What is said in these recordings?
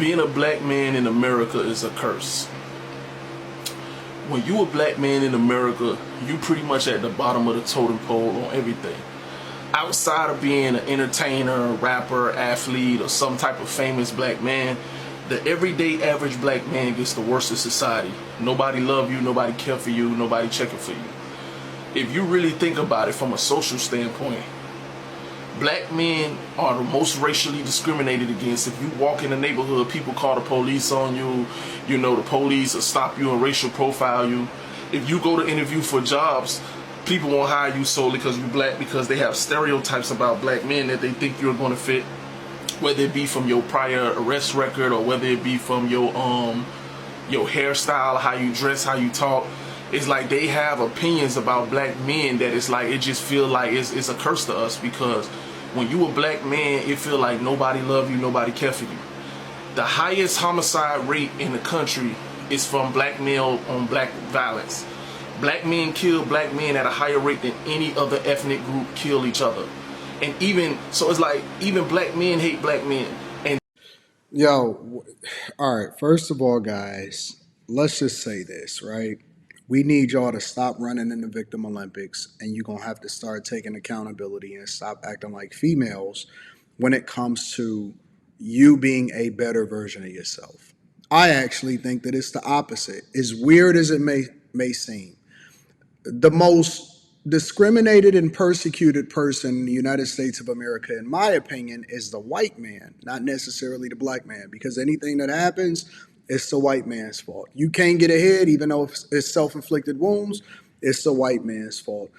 being a black man in America is a curse. When you a black man in America, you pretty much at the bottom of the totem pole on everything. Outside of being an entertainer, rapper, athlete, or some type of famous black man, the everyday average black man gets the worst of society. Nobody love you, nobody care for you, nobody checking for you. If you really think about it from a social standpoint, black men are the most racially discriminated against. If you walk in the neighborhood, people call the police on you. You know, the police will stop you and racial profile you. If you go to interview for jobs, people won't hire you solely because you're black, because they have stereotypes about black men that they think you're going to fit, whether it be from your prior arrest record or whether it be from your hairstyle, how you dress, how you talk. It's like they have opinions about black men that it's like, it just feel like it's a curse to us, because when you a black man, it feel like nobody love you, nobody care for you. The highest homicide rate in the country is from black male on black violence. Black men kill black men at a higher rate than any other ethnic group kill each other. And even, so it's like, even black men hate black men. And Yo, all right. First of all, guys, let's just say this, right? We need y'all to stop running in the Victim Olympics, and you're going to have to start taking accountability and stop acting like females when it comes to you being a better version of yourself. I actually think that it's the opposite. As weird as it may seem, the most discriminated and persecuted person in the United States of America, in my opinion, is the white man, not necessarily the black man, because anything that happens, it's the white man's fault. You can't get ahead, even though it's self-inflicted wounds, it's the white man's fault.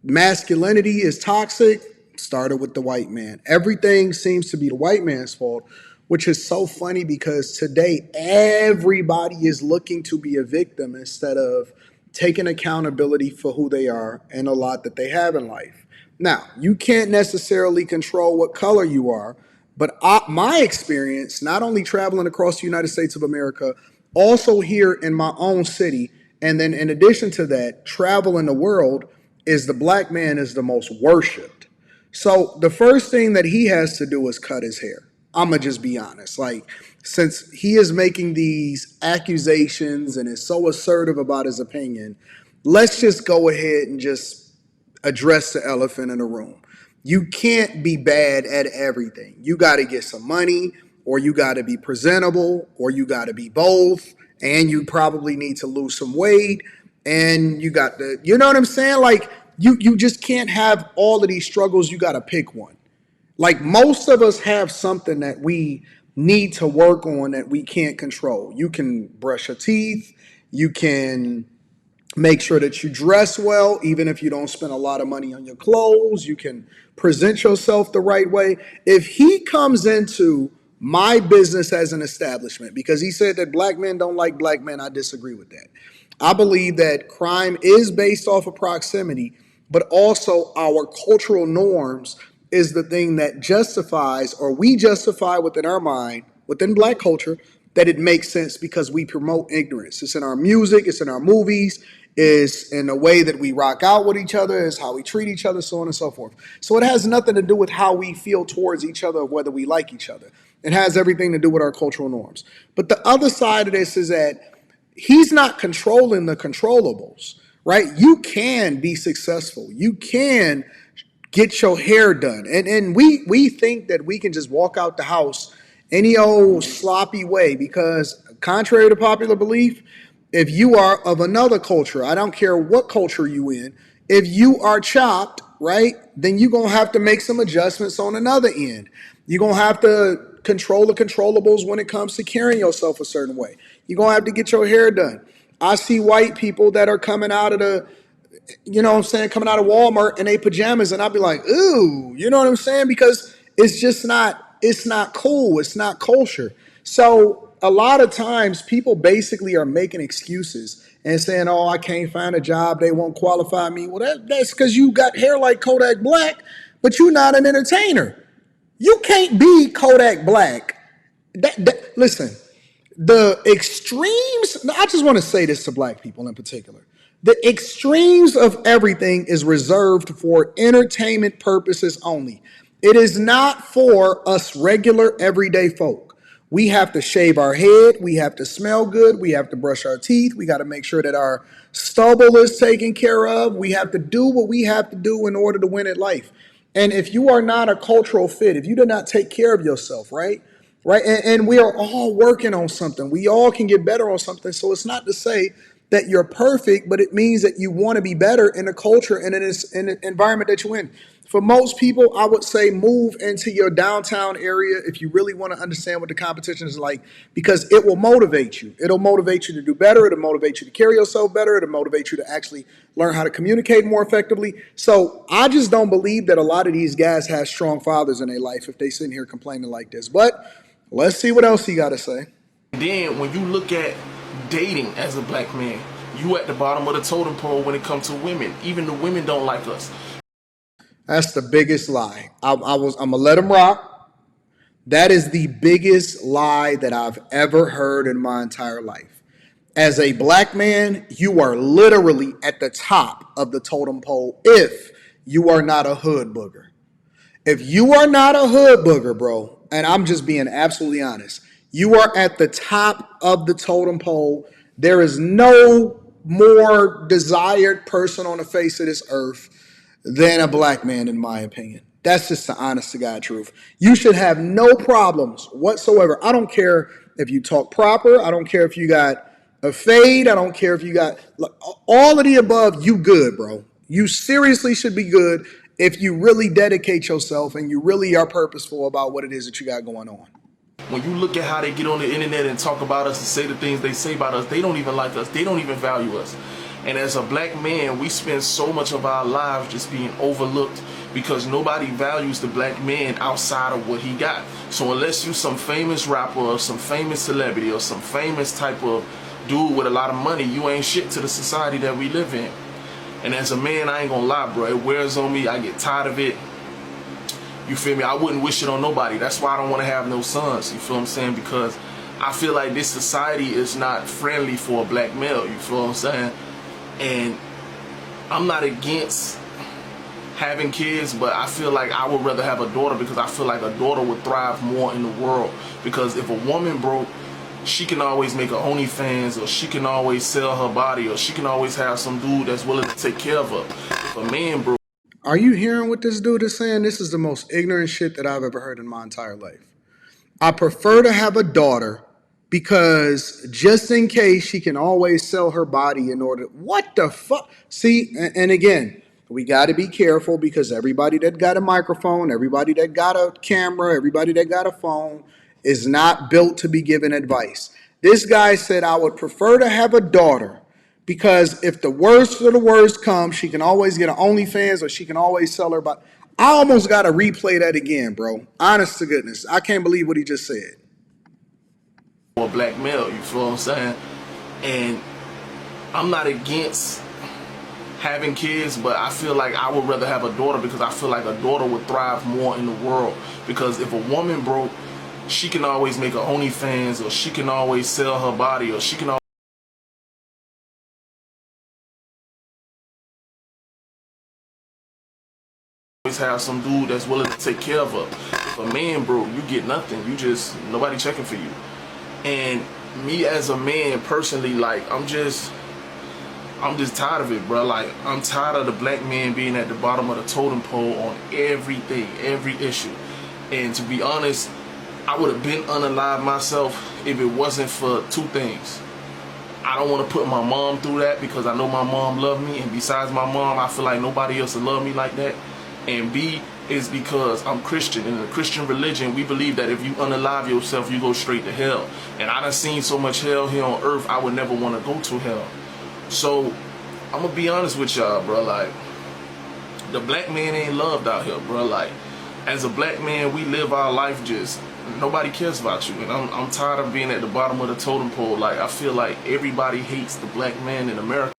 Masculinity is toxic, started with the white man. Everything seems to be the white man's fault, which is so funny because today everybody is looking to be a victim instead of taking accountability for who they are and a lot that they have in life. Now, you can't necessarily control what color you are, but my experience, not only traveling across the United States of America, also here in my own city, and then in addition to that, travel in the world, is the black man is the most worshiped. So the first thing that he has to do is cut his hair. I'm going to just be honest. Like, since he is making these accusations and is so assertive about his opinion, let's just go ahead and just address the elephant in the room. You can't be bad at everything. You got to get some money, or you got to be presentable, or you got to be both, and you probably need to lose some weight, and you got to, you know what I'm saying? Like, you just can't have all of these struggles. You got to pick one. Like, most of us have something that we need to work on that we can't control. You can brush your teeth. You can make sure that you dress well, even if you don't spend a lot of money on your clothes. You can present yourself the right way. If he comes into my business as an establishment, because he said that black men don't like black men, I disagree with that. I believe that crime is based off of proximity, but also our cultural norms is the thing that justifies, or we justify within our mind, within black culture, that it makes sense because we promote ignorance. It's in our music, it's in our movies, it's in the way that we rock out with each other, it's how we treat each other, so on and so forth. So it has nothing to do with how we feel towards each other or whether we like each other. It has everything to do with our cultural norms. But the other side of this is that he's not controlling the controllables, right? You can be successful. You can get your hair done. And we think that we can just walk out the house any old sloppy way because, contrary to popular belief, if you are of another culture, I don't care what culture you in, if you are chopped, right, then you're going to have to make some adjustments on another end. You're going to have to control the controllables when it comes to carrying yourself a certain way. You're going to have to get your hair done. I see white people that are coming out of the, you know what I'm saying, coming out of Walmart in their pajamas, and I'll be like, ooh, you know what I'm saying? Because it's just not, it's not cool. It's not kosher. So a lot of times people basically are making excuses and saying, oh, I can't find a job. They won't qualify me. Well, that's because you got hair like Kodak Black, but you're not an entertainer. You can't be Kodak Black. Listen, the extremes, I just want to say this to black people in particular. The extremes of everything is reserved for entertainment purposes only. It is not for us regular everyday folk. We have to shave our head. We have to smell good. We have to brush our teeth. We got to make sure that our stubble is taken care of. We have to do what we have to do in order to win at life. And if you are not a cultural fit, if you do not take care of yourself, right? Right. And we are all working on something. We all can get better on something. So it's not to say that you're perfect, but it means that you want to be better in the culture and in the environment that you're in. For most people, I would say move into your downtown area if you really want to understand what the competition is like, because it will motivate you. It'll motivate you to do better. It'll motivate you to carry yourself better. It'll motivate you to actually learn how to communicate more effectively. So I just don't believe that a lot of these guys have strong fathers in their life if they sitting here complaining like this. But let's see what else he got to say. Then when you look at dating as a black man, you at the bottom of the totem pole when it comes to women. Even the women don't like us. That's the biggest lie. I'm gonna let him rock. That is the biggest lie that I've ever heard in my entire life. As a black man, you are literally at the top of the totem pole if you are not a hood booger. If you are not a hood booger, bro, and I'm just being absolutely honest, you are at the top of the totem pole. There is no more desired person on the face of this earth than a black man, in my opinion. That's just the honest to God truth. You should have no problems whatsoever. I don't care if you talk proper. I don't care if you got a fade. I don't care if you got all of the above. You good, bro. You seriously should be good if you really dedicate yourself and you really are purposeful about what it is that you got going on. When you look at how they get on the internet and talk about us and say the things they say about us, they don't even like us. They don't even value us. And as a black man, we spend so much of our lives just being overlooked because nobody values the black man outside of what he got. So unless you some famous rapper or some famous celebrity or some famous type of dude with a lot of money, you ain't shit to the society that we live in. And as a man, I ain't gonna lie, bro. It wears on me. I get tired of it. You feel me? I wouldn't wish it on nobody. That's why I don't want to have no sons. You feel what I'm saying? Because I feel like this society is not friendly for a black male. You feel what I'm saying? And I'm not against having kids, but I feel like I would rather have a daughter because I feel like a daughter would thrive more in the world. Because if a woman broke, she can always make her OnlyFans, or she can always sell her body, or she can always have some dude that's willing to take care of her. If a man broke, Are you hearing what this dude is saying? This is the most ignorant shit that I've ever heard in my entire life. I prefer to have a daughter because just in case she can always sell her body in order. What the fuck? See, and again, we got to be careful because everybody that got a microphone, everybody that got a camera, everybody that got a phone is not built to be giving advice. This guy said, I would prefer to have a daughter because if the worst of the worst comes, she can always get an OnlyFans or she can always sell her body. I almost got to replay that again, bro. Honest to goodness. I can't believe what he just said. a black male, you feel what I'm saying? And I'm not against having kids, but I feel like I would rather have a daughter because I feel like a daughter would thrive more in the world. Because if a woman broke, she can always make her OnlyFans, or she can always sell her body, or she can always have some dude that's willing to take care of her. If a man broke, you get nothing. You just, nobody checking for you. And me as a man personally, like, I'm just tired of it, bro. Like, I'm tired of the black man being at the bottom of the totem pole on everything, every issue. And to be honest, I would have been unalive myself if it wasn't for two things. I don't want to put my mom through that because I know my mom loved me, and besides my mom, I feel like nobody else will love me like that. And B is because I'm Christian. In the Christian religion, we believe that if you unalive yourself, you go straight to hell. And I done seen so much hell here on earth, I would never want to go to hell. So I'm gonna be honest with y'all, bro. Like, the black man ain't loved out here, bro. Like, as a black man, we live our life just, nobody cares about you. And I'm tired of being at the bottom of the totem pole. Like, I feel like everybody hates the black man in America.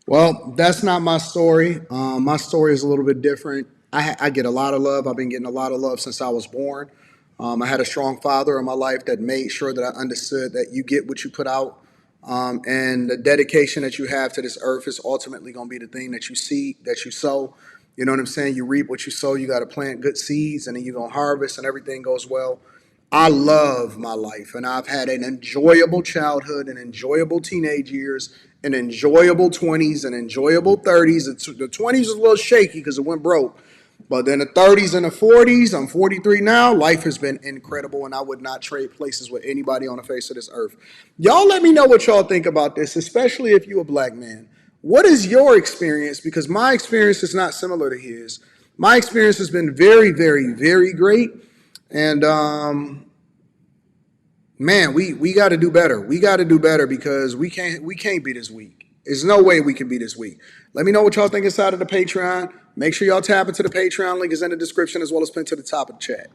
Well, that's not my story. My story is a little bit different. I get a lot of love. I've been getting a lot of love since I was born. I had a strong father in my life that made sure that I understood that you get what you put out. And the dedication that you have to this earth is ultimately going to be the thing that you see, that you sow. You know what I'm saying? You reap what you sow. You got to plant good seeds, and then you're going to harvest, and everything goes well. I love my life, and I've had an enjoyable childhood, and enjoyable teenage years, an enjoyable 20s, and enjoyable 30s. The 20s was a little shaky because it went broke. But then the 30s and the 40s, I'm 43 now. Life has been incredible, and I would not trade places with anybody on the face of this earth. Y'all let me know what y'all think about this, especially if you're a black man. What is your experience? Because my experience is not similar to his. My experience has been very, very, very great. And man, we got to do better. We got to do better because we can't be this weak. There's no way we can be this weak. Let me know what y'all think inside of the Patreon. Make sure y'all tap into the Patreon. Link is in the description as well as pinned to the top of the chat.